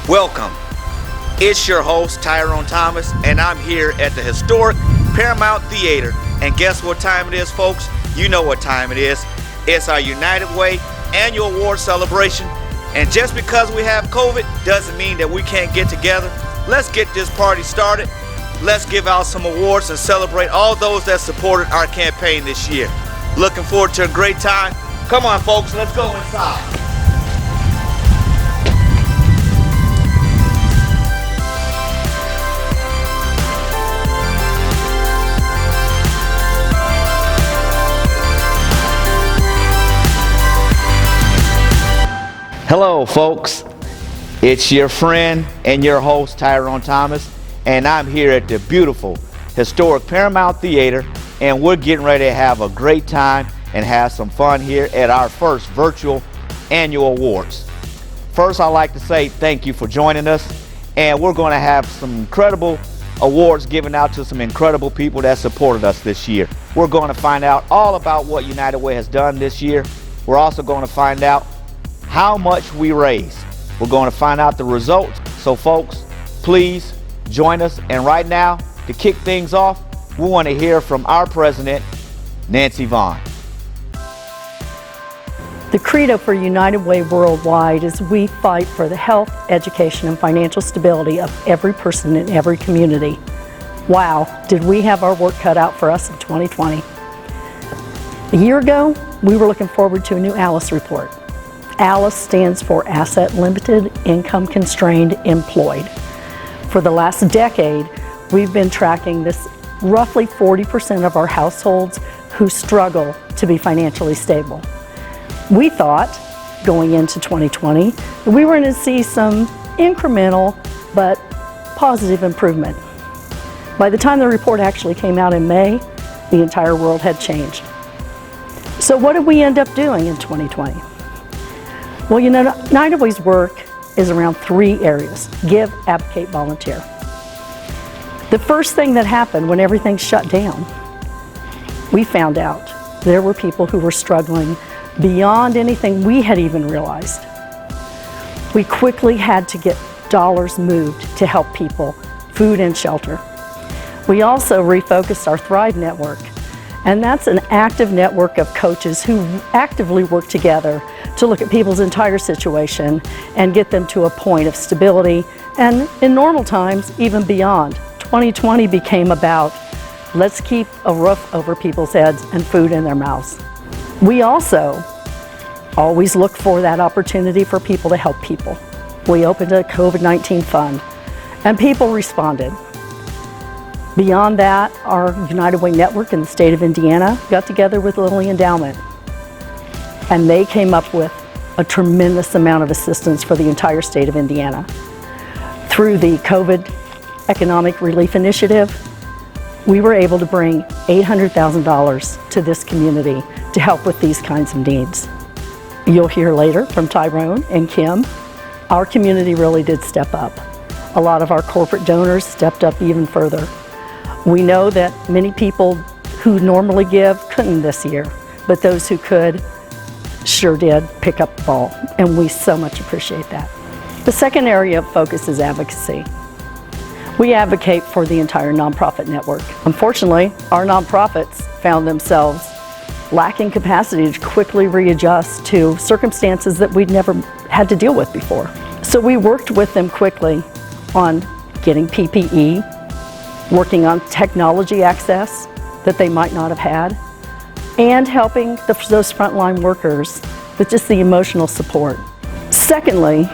Welcome. It's your host, Tyrone Thomas, and I'm here at the historic Paramount Theater. And guess what time it is, folks? You know what time it is. It's our United Way annual award celebration. And just because we have COVID doesn't mean that we can't get together. Let's get this party started. Let's give out some awards and celebrate all those that supported our campaign this year. Looking forward to a great time. Come on, folks, let's go inside. Hello, folks. It's your friend and your host, Tyrone Thomas, and I'm here at the beautiful, historic Paramount Theater, and we're getting ready to have a great time and have some fun here at our first virtual annual awards. First, I'd like to say thank you for joining us, and we're going to have some incredible awards given out to some incredible people that supported us this year. We're going to find out all about what United Way has done this year. We're also going to find out how much we raised. We're going to find out the results. So folks, please join us. And right now, to kick things off, we want to hear from our president, Nancy Vaughan. The credo for United Way Worldwide is we fight for the health, education, and financial stability of every person in every community. Wow, did we have our work cut out for us in 2020. A year ago, we were looking forward to a new ALICE report. ALICE stands for Asset Limited, Income Constrained, Employed. For the last decade, we've been tracking this roughly 40% of our households who struggle to be financially stable. We thought, going into 2020, that we were going to see some incremental but positive improvement. By the time the report actually came out in May, the entire world had changed. So what did we end up doing in 2020? Well, United Way's work is around three areas: give, advocate, volunteer. The first thing that happened when everything shut down, we found out there were people who were struggling beyond anything we had even realized. We quickly had to get dollars moved to help people, food and shelter. We also refocused our Thrive Network, and that's an active network of coaches who actively work together to look at people's entire situation and get them to a point of stability, and in normal times, even beyond. 2020 became about, let's keep a roof over people's heads and food in their mouths. We also always look for that opportunity for people to help people. We opened a COVID-19 fund, and people responded. Beyond that, our United Way network in the state of Indiana got together with Lilly Endowment, and they came up with a tremendous amount of assistance for the entire state of Indiana. Through the COVID Economic Relief Initiative, we were able to bring $800,000 to this community to help with these kinds of needs. You'll hear later from Tyrone and Kim. Our community really did step up. A lot of our corporate donors stepped up even further. We know that many people who normally give couldn't this year, but those who could sure did pick up the ball, and we so much appreciate that. The second area of focus is advocacy. We advocate for the entire nonprofit network. Unfortunately, our nonprofits found themselves lacking capacity to quickly readjust to circumstances that we'd never had to deal with before. So we worked with them quickly on getting PPE, working on technology access that they might not have had, and helping those frontline workers with just the emotional support. Secondly,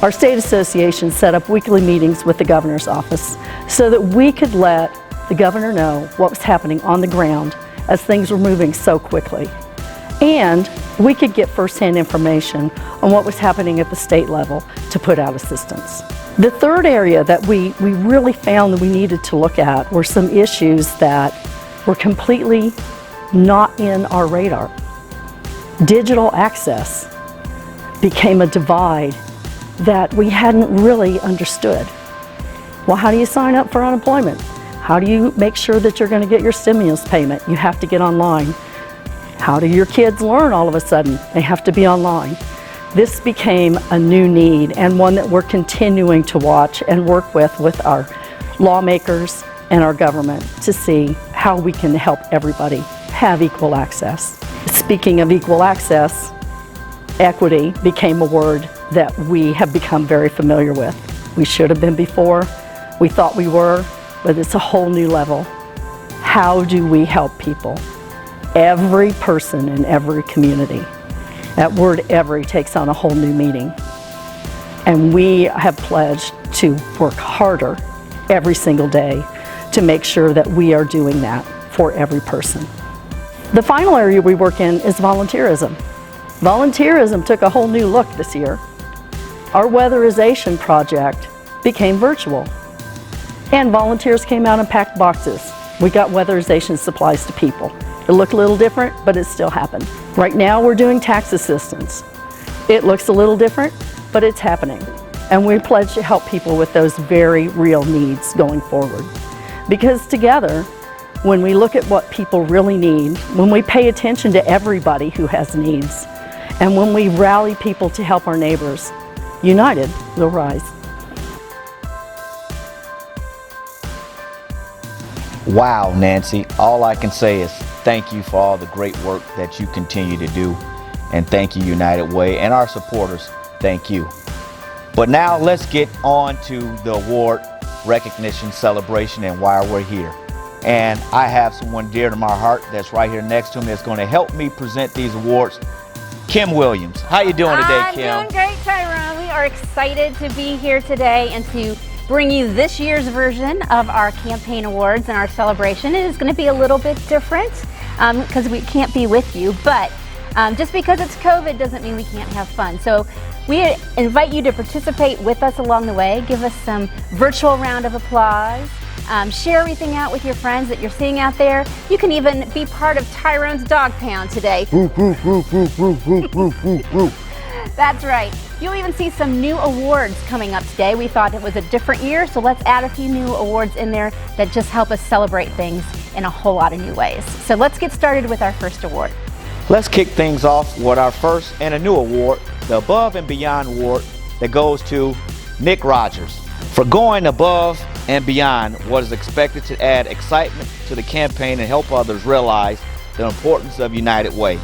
our state association set up weekly meetings with the governor's office so that we could let the governor know what was happening on the ground as things were moving so quickly. And we could get firsthand information on what was happening at the state level to put out assistance. The third area that we really found that we needed to look at were some issues that were completely not in our radar. Digital access became a divide that we hadn't really understood. Well, how do you sign up for unemployment? How do you make sure that you're going to get your stimulus payment? You have to get online. How do your kids learn all of a sudden? They have to be online. This became a new need and one that we're continuing to watch and work with our lawmakers and our government to see how we can help everybody have equal access. Speaking of equal access, equity became a word that we have become very familiar with. We should have been before, we thought we were, but it's a whole new level. How do we help people? Every person in every community. That word every takes on a whole new meaning. And we have pledged to work harder every single day to make sure that we are doing that for every person. The final area we work in is volunteerism. Volunteerism took a whole new look this year. Our weatherization project became virtual, and volunteers came out and packed boxes. We got weatherization supplies to people. It looked a little different, but it still happened. Right now we're doing tax assistance. It looks a little different, but it's happening. And we pledge to help people with those very real needs going forward. Because together, when we look at what people really need, when we pay attention to everybody who has needs, and when we rally people to help our neighbors, united, we'll rise. Wow, Nancy, all I can say is thank you for all the great work that you continue to do. And thank you, United Way, and our supporters, thank you. But now let's get on to the award recognition celebration and why we're here. And I have someone dear to my heart that's right here next to me that's going to help me present these awards. Kim Williams. How you doing today, Kim? I'm doing great, Tyrone. We are excited to be here today and to bring you this year's version of our campaign awards and our celebration. It is going to be a little bit different because we can't be with you, but just because it's COVID doesn't mean we can't have fun. So we invite you to participate with us along the way. Give us some virtual round of applause. Share everything out with your friends that you're seeing out there. You can even be part of Tyrone's Dog Pound today. That's right. You'll even see some new awards coming up today. We thought it was a different year, so let's add a few new awards in there that just help us celebrate things in a whole lot of new ways. So let's get started with our first award. Let's kick things off with our first and a new award, the Above and Beyond Award, that goes to Nick Rogers for going above and beyond what is expected to add excitement to the campaign and help others realize the importance of United Way.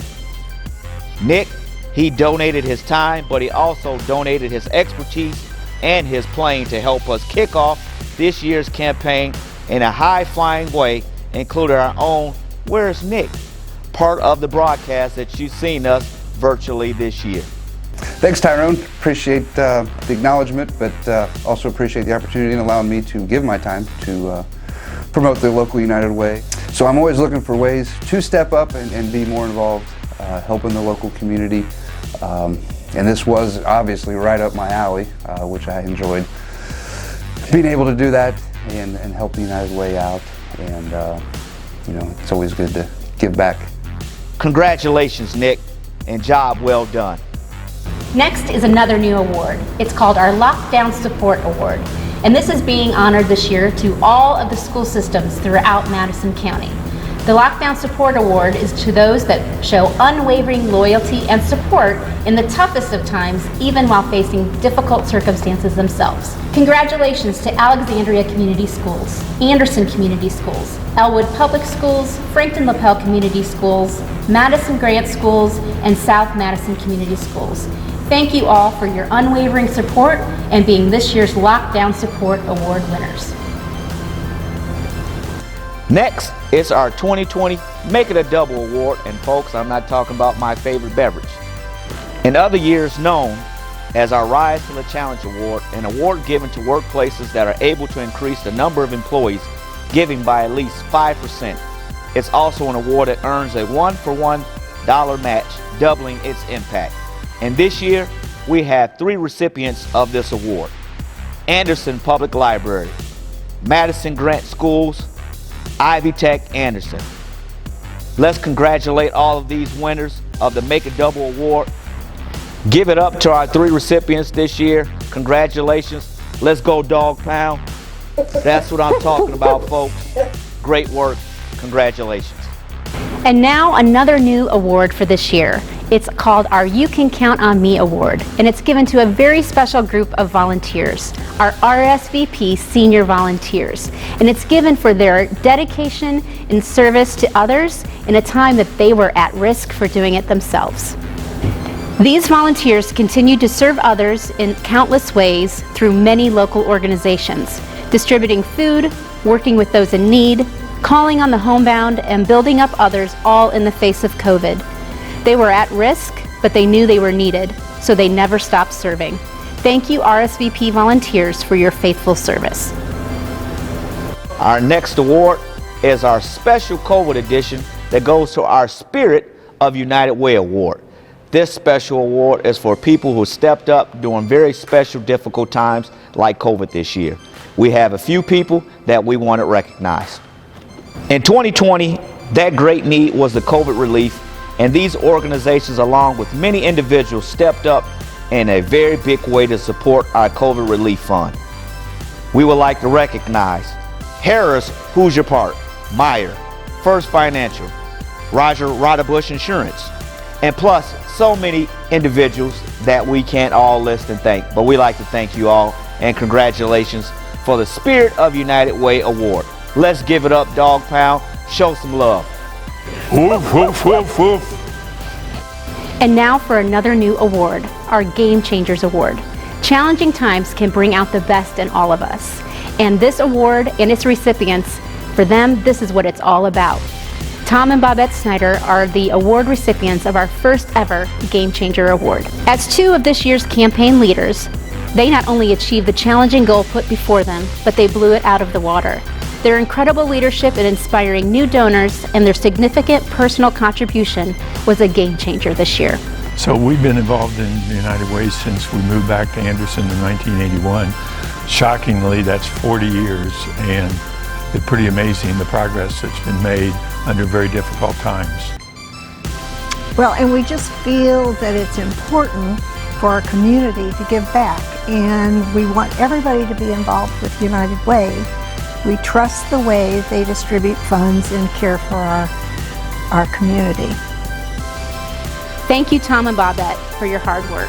Nick, he donated his time, but he also donated his expertise and his plane to help us kick off this year's campaign in a high-flying way, including our own Where's Nick? Part of the broadcast that you've seen us virtually this year. Thanks, Tyrone. Appreciate the acknowledgement, but also appreciate the opportunity and allowing me to give my time to promote the local United Way. So I'm always looking for ways to step up and be more involved, helping the local community. And this was obviously right up my alley, which I enjoyed being able to do that and help the United Way out. And you know, it's always good to give back. Congratulations, Nick, and job well done. Next is another new award. It's called our Lockdown Support Award. And this is being honored this year to all of the school systems throughout Madison County. The Lockdown Support Award is to those that show unwavering loyalty and support in the toughest of times, even while facing difficult circumstances themselves. Congratulations to Alexandria Community Schools, Anderson Community Schools, Elwood Public Schools, Frankton Lapel Community Schools, Madison Grant Schools, and South Madison Community Schools. Thank you all for your unwavering support and being this year's Lockdown Support Award winners. Next, it's our 2020 Make It a Double Award, and folks, I'm not talking about my favorite beverage. In other years known as our Rise to the Challenge Award, an award given to workplaces that are able to increase the number of employees giving by at least 5%. It's also an award that earns a $1-for-$1 match, doubling its impact. And this year, we have 3 recipients of this award: Anderson Public Library, Madison Grant Schools, Ivy Tech Anderson. Let's congratulate all of these winners of the Make It Double Award. Give it up to our 3 recipients this year. Congratulations. Let's go Dog Pound. That's what I'm talking about, folks. Great work. Congratulations. And now another new award for this year. It's called our You Can Count on Me Award, and it's given to a very special group of volunteers, our RSVP senior volunteers. And it's given for their dedication and service to others in a time that they were at risk for doing it themselves. These volunteers continue to serve others in countless ways through many local organizations, distributing food, working with those in need, calling on the homebound, and building up others, all in the face of COVID. They were at risk, but they knew they were needed, so they never stopped serving. Thank you, RSVP volunteers, for your faithful service. Our next award is our special COVID edition that goes to our Spirit of United Way Award. This special award is for people who stepped up during very special, difficult times like COVID this year. We have a few people that we want to recognize. In 2020, that great need was the COVID relief, and these organizations, along with many individuals, stepped up in a very big way to support our COVID relief fund. We would like to recognize Harris Hoosier Park, Meyer, First Financial, Roger Rodabush Insurance, and plus so many individuals that we can't all list and thank. But we like to thank you all, and congratulations for the Spirit of United Way Award. Let's give it up, Dog Pound. Show some love. Woof, woof, woof, woof. And now for another new award, our Game Changers Award. Challenging times can bring out the best in all of us. And this award and its recipients, for them, this is what it's all about. Tom and Bobette Snyder are the award recipients of our first ever Game Changer Award. As two of this year's campaign leaders, they not only achieved the challenging goal put before them, but they blew it out of the water. Their incredible leadership in inspiring new donors and their significant personal contribution was a game changer this year. So we've been involved in United Way since we moved back to Anderson in 1981. Shockingly, that's 40 years, and it's pretty amazing the progress that's been made under very difficult times. Well, and we just feel that it's important for our community to give back, and we want everybody to be involved with United Way. We trust the way they distribute funds and care for our community. Thank you, Tom and Bobette, for your hard work.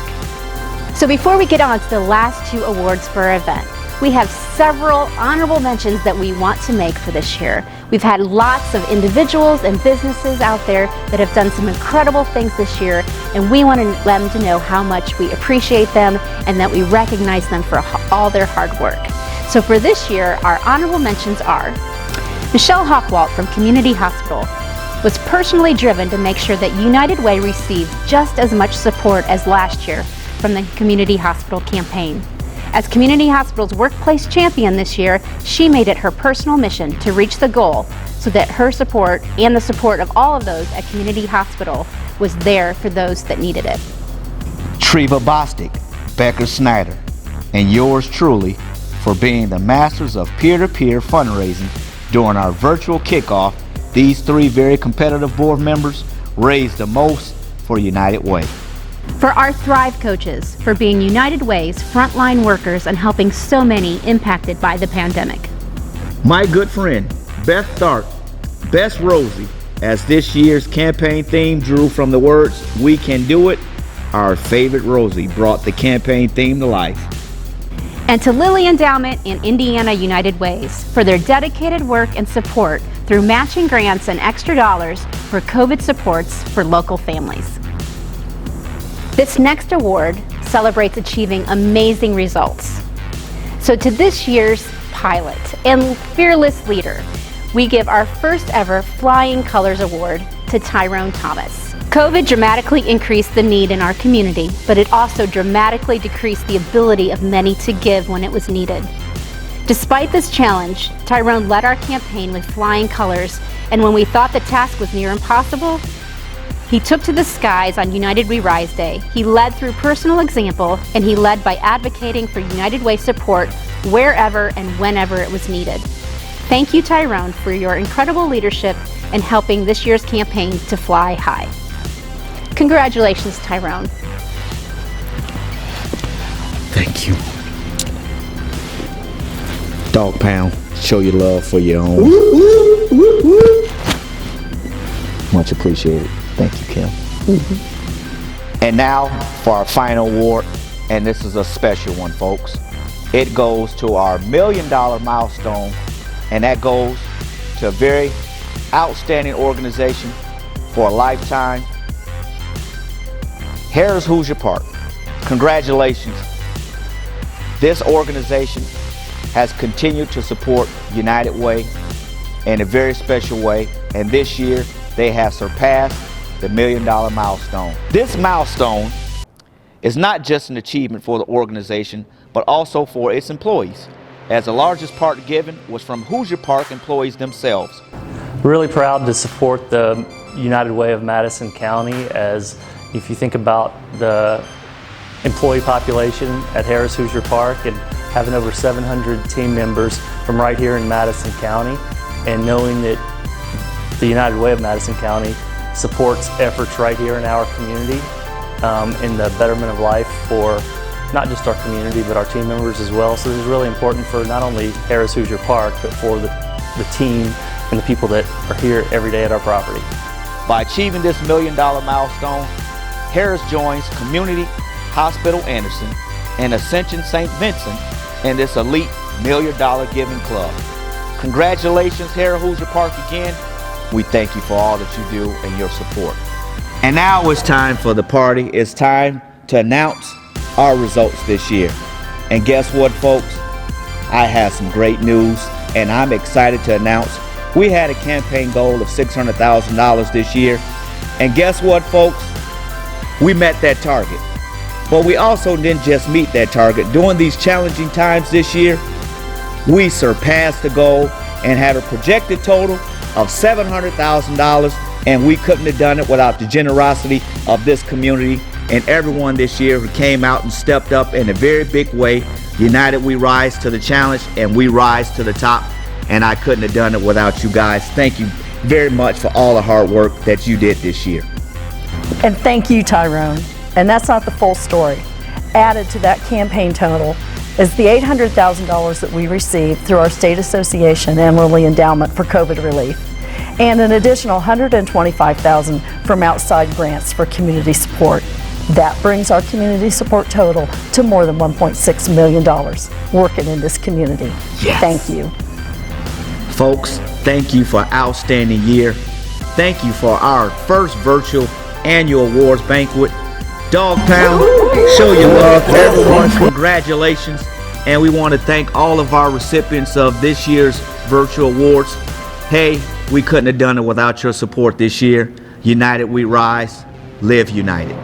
So before we get on to the last two awards for our event, we have several honorable mentions that we want to make for this year. We've had lots of individuals and businesses out there that have done some incredible things this year, and we want them to know how much we appreciate them and that we recognize them for all their hard work. So for this year, our honorable mentions are Michelle Hockwalt from Community Hospital was personally driven to make sure that United Way received just as much support as last year from the Community Hospital campaign. As Community Hospital's workplace champion this year, she made it her personal mission to reach the goal so that her support and the support of all of those at Community Hospital was there for those that needed it. Treva Bostic, Becker Snyder, and yours truly for being the masters of peer-to-peer fundraising during our virtual kickoff. These three very competitive board members raised the most for United Way. For our Thrive coaches, for being United Way's frontline workers and helping so many impacted by the pandemic. My good friend, Beth Tharp, Best Rosie, as this year's campaign theme drew from the words, "We can do it," our favorite Rosie brought the campaign theme to life. And to Lilly Endowment and Indiana United Ways for their dedicated work and support through matching grants and extra dollars for COVID supports for local families. This next award celebrates achieving amazing results. So to this year's pilot and fearless leader, we give our first ever Flying Colors Award to Tyrone Thomas. COVID dramatically increased the need in our community, but it also dramatically decreased the ability of many to give when it was needed. Despite this challenge, Tyrone led our campaign with flying colors, and when we thought the task was near impossible, he took to the skies on United We Rise Day. He led through personal example, and he led by advocating for United Way support wherever and whenever it was needed. Thank you, Tyrone, for your incredible leadership and helping this year's campaign to fly high. Congratulations, Tyrone. Thank you. Dog Pound, show your love for your own. Much appreciated. Thank you, Kim. And now for our final award, and this is a special one, folks. It goes to our $1 million milestone, and that goes to a very outstanding organization for a lifetime, Harris Hoosier Park. Congratulations. This organization has continued to support United Way in a very special way, and this year they have surpassed the $1 million milestone. This milestone is not just an achievement for the organization, but also for its employees, as the largest part given was from Hoosier Park employees themselves. Really proud to support the United Way of Madison County, as if you think about the employee population at Harris Hoosier Park and having over 700 team members from right here in Madison County, and knowing that the United Way of Madison County supports efforts right here in our community in the betterment of life for not just our community but our team members as well. So this is really important for not only Harris Hoosier Park but for the team and the people that are here every day at our property. By achieving this $1 million milestone, Harris joins Community Hospital Anderson and Ascension St. Vincent in this elite $1 million giving club. Congratulations, Harris Hoosier Park, again. We thank you for all that you do and your support. And now it's time for the party. It's time to announce our results this year. And guess what, folks? I have some great news, and I'm excited to announce we had a campaign goal of $600,000 this year. And guess what, folks? We met that target. But we also didn't just meet that target. During these challenging times this year, we surpassed the goal and had a projected total of $700,000, and we couldn't have done it without the generosity of this community and everyone this year who came out and stepped up in a very big way. United, we rise to the challenge and we rise to the top, and I couldn't have done it without you guys. Thank you very much for all the hard work that you did this year. And thank you, Tyrone. And that's not the full story. Added to that campaign total is the $800,000 that we received through our state association annually endowment for COVID relief, and an additional $125,000 from outside grants for community support. That brings our community support total to more than $1.6 million working in this community. Yes. Thank you. Folks, thank you for an outstanding year. Thank you for our first virtual annual awards banquet. Dog Pound, show your love to everyone. Congratulations. And we want to thank all of our recipients of this year's virtual awards. Hey, we couldn't have done it without your support this year. United we rise. Live united.